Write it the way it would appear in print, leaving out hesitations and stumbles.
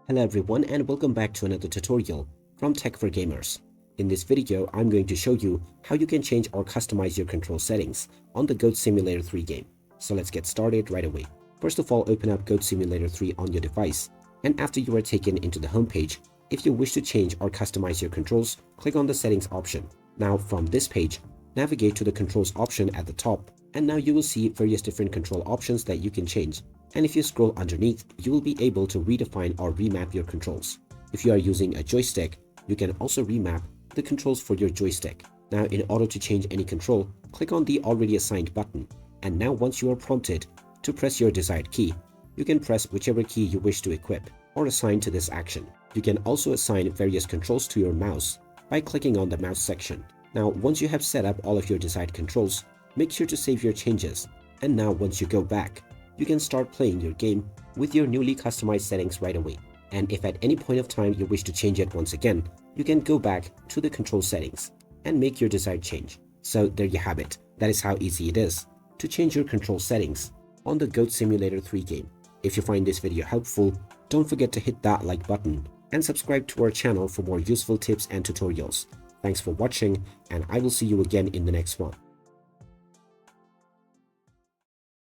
Hello everyone and welcome back to another tutorial from Tech for Gamers. In this video, I'm going to show you how you can change or customize your control settings on the Goat Simulator 3 game. So let's get started right away. First of all, open up Goat Simulator 3 on your device, and after you are taken into the home page, if you wish to change or customize your controls, click on the settings option. Now from this page, navigate to the controls option at the top, and now you will see various different control options that you can change. And if you scroll underneath, you will be able to redefine or remap your controls. If you are using a joystick, you can also remap the controls for your joystick. Now in order to change any control, click on the already assigned button. And now once you are prompted to press your desired key, you can press whichever key you wish to equip or assign to this action. You can also assign various controls to your mouse by clicking on the mouse section. Now once you have set up all of your desired controls, make sure to save your changes. And now once you go back, you can start playing your game with your newly customized settings right away. And if at any point of time you wish to change it once again, you can go back to the control settings and make your desired change. So there you have it. That is how easy it is to change your control settings on the Goat Simulator 3 game. If you find this video helpful, don't forget to hit that like button and subscribe to our channel for more useful tips and tutorials. Thanks for watching, and I will see you again in the next one.